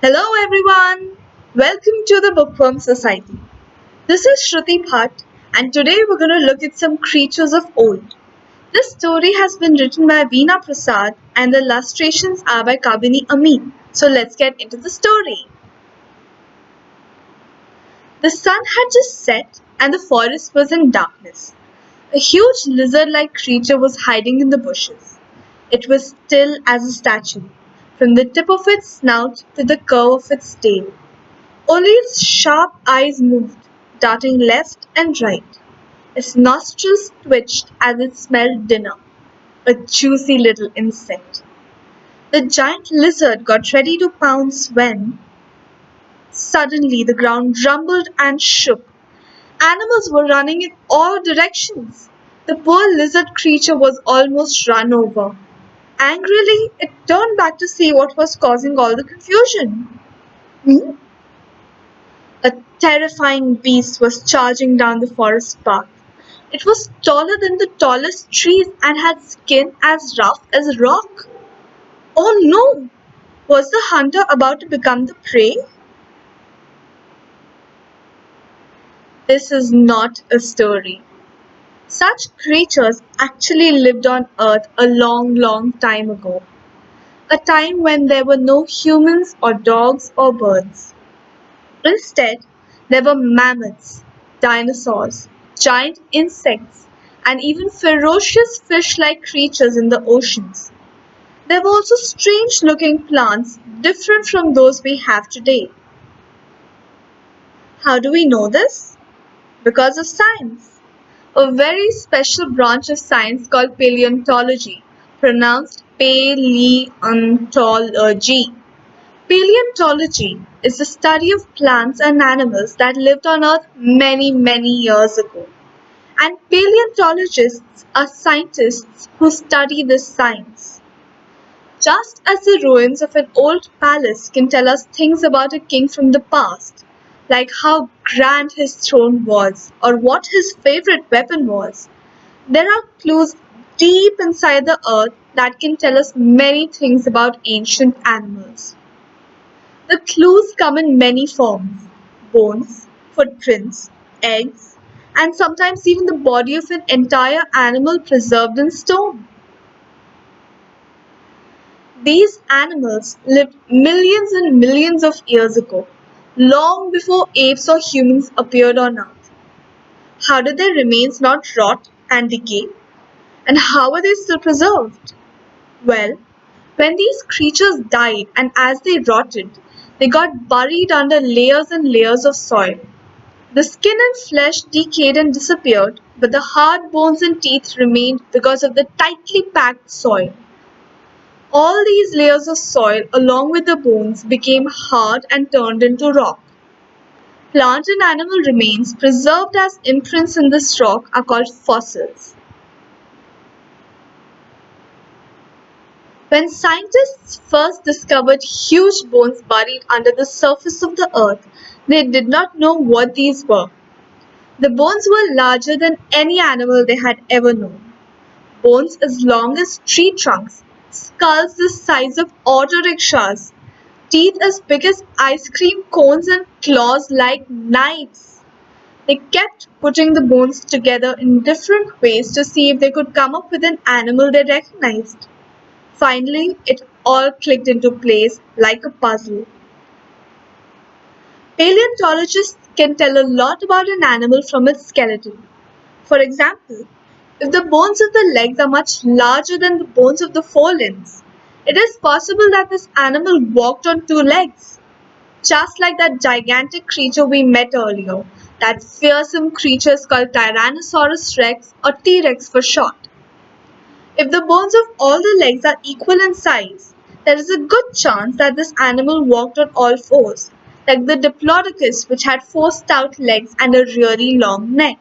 Hello everyone! Welcome to the Bookworm Society. This is Shruti Bhat and today we're going to look at some creatures of old. This story has been written by Veena Prasad and the illustrations are by Kabini Amin. So let's get into the story. The sun had just set and the forest was in darkness. A huge lizard-like creature was hiding in the bushes. It was still as a statue, from the tip of its snout to the curve of its tail. Only its sharp eyes moved, darting left and right. Its nostrils twitched as it smelled dinner, a juicy little insect. The giant lizard got ready to pounce when suddenly the ground rumbled and shook. Animals were running in all directions. The poor lizard creature was almost run over. Angrily, it turned back to see what was causing all the confusion. Hmm? A terrifying beast was charging down the forest path. It was taller than the tallest trees and had skin as rough as rock. Oh no! Was the hunter about to become the prey? This is not a story. Such creatures actually lived on Earth a long, long time ago. A time when there were no humans or dogs or birds. Instead, there were mammoths, dinosaurs, giant insects, and even ferocious fish-like creatures in the oceans. There were also strange-looking plants different from those we have today. How do we know this? Because of science. A very special branch of science called paleontology, pronounced paleontology. Paleontology is the study of plants and animals that lived on Earth many, many years ago. And paleontologists are scientists who study this science. Just as the ruins of an old palace can tell us things about a king from the past, like how grand his throne was or what his favorite weapon was, there are clues deep inside the earth that can tell us many things about ancient animals. The clues come in many forms: bones, footprints, eggs, and sometimes even the body of an entire animal preserved in stone. These animals lived millions and millions of years ago, long before apes or humans appeared on Earth. How did their remains not rot and decay? And how are they still preserved? Well, when these creatures died and as they rotted, they got buried under layers and layers of soil. The skin and flesh decayed and disappeared, but the hard bones and teeth remained because of the tightly packed soil. All these layers of soil, along with the bones, became hard and turned into rock. Plant and animal remains preserved as imprints in this rock are called fossils. When scientists first discovered huge bones buried under the surface of the earth, they did not know what these were. The bones were larger than any animal they had ever known. Bones as long as tree trunks, skulls the size of auto rickshaws, teeth as big as ice cream cones, and claws like knives. They kept putting the bones together in different ways to see if they could come up with an animal they recognized. Finally, it all clicked into place like a puzzle. Paleontologists can tell a lot about an animal from its skeleton. For example, if the bones of the legs are much larger than the bones of the forelimbs, it is possible that this animal walked on two legs, just like that gigantic creature we met earlier, that fearsome creature is called Tyrannosaurus rex or T Rex for short. If the bones of all the legs are equal in size, there is a good chance that this animal walked on all fours, like the Diplodocus, which had four stout legs and a really long neck.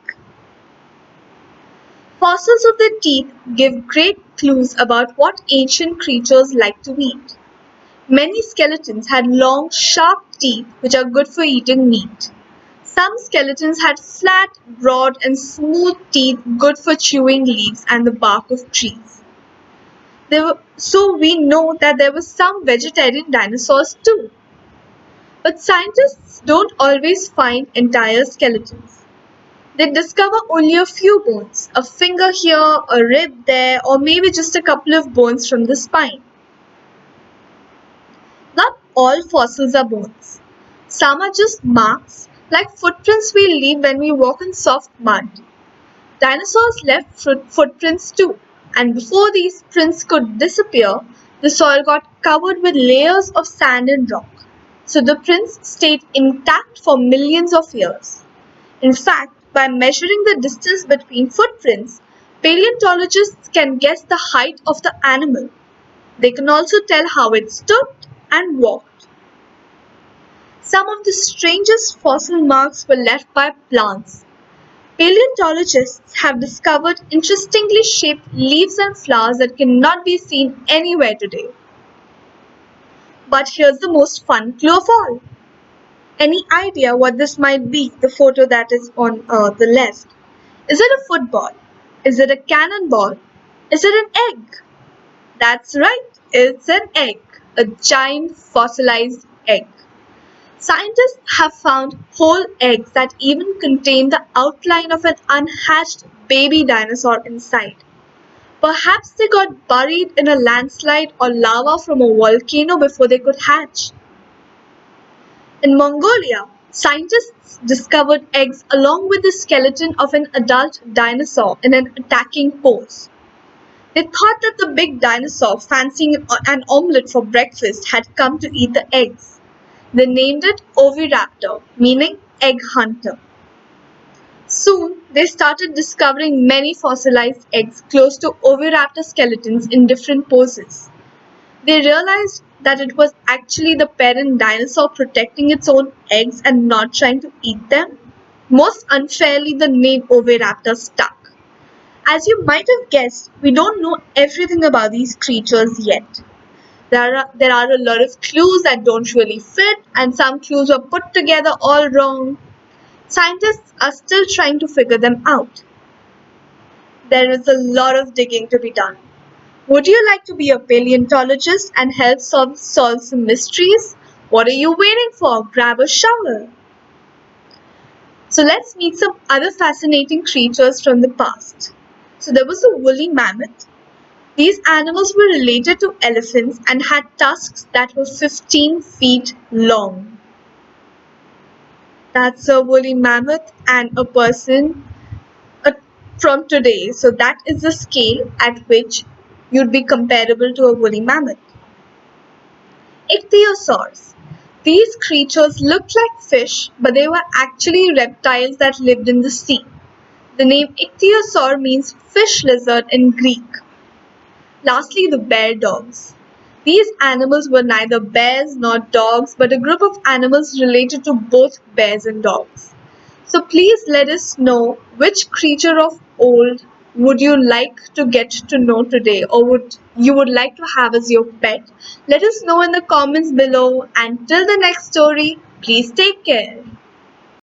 Fossils of the teeth give great clues about what ancient creatures like to eat. Many skeletons had long, sharp teeth which are good for eating meat. Some skeletons had flat, broad, and smooth teeth good for chewing leaves and the bark of trees. So we know that there were some vegetarian dinosaurs too. But scientists don't always find entire skeletons. They discover only a few bones, a finger here, a rib there, or maybe just a couple of bones from the spine. Not all fossils are bones. Some are just marks, like footprints we leave when we walk in soft mud. Dinosaurs left footprints too, and before these prints could disappear, the soil got covered with layers of sand and rock. So the prints stayed intact for millions of years. In fact, by measuring the distance between footprints, paleontologists can guess the height of the animal. They can also tell how it stood and walked. Some of the strangest fossil marks were left by plants. Paleontologists have discovered interestingly shaped leaves and flowers that cannot be seen anywhere today. But here's the most fun clue of all. Any idea what this might be? The photo that is on the left. Is it a football? Is it a cannonball? Is it an egg? That's right, it's an egg. A giant fossilized egg. Scientists have found whole eggs that even contain the outline of an unhatched baby dinosaur inside. Perhaps they got buried in a landslide or lava from a volcano before they could hatch. In Mongolia, scientists discovered eggs along with the skeleton of an adult dinosaur in an attacking pose. They thought that the big dinosaur, fancying an omelette for breakfast, had come to eat the eggs. They named it Oviraptor, meaning egg hunter. Soon, they started discovering many fossilized eggs close to Oviraptor skeletons in different poses. They realized that it was actually the parent dinosaur protecting its own eggs and not trying to eat them. Most unfairly, the name Oviraptor stuck. As you might have guessed, we don't know everything about these creatures yet. There are a lot of clues that don't really fit, and some clues were put together all wrong. Scientists are still trying to figure them out. There is a lot of digging to be done. Would you like to be a paleontologist and help solve some mysteries? What are you waiting for? Grab a shovel. So let's meet some other fascinating creatures from the past. So there was a woolly mammoth. These animals were related to elephants and had tusks that were 15 feet long. That's a woolly mammoth and a person uh, from today. So that is the scale at which you'd be comparable to a woolly mammoth. Ichthyosaurs. These creatures looked like fish, but they were actually reptiles that lived in the sea. The name ichthyosaur means fish lizard in Greek. Lastly, the bear dogs. These animals were neither bears nor dogs, but a group of animals related to both bears and dogs. So please let us know which creature of old would you like to get to know today, or would like to have as your pet. Let us know in the comments below, and till the next story, please take care.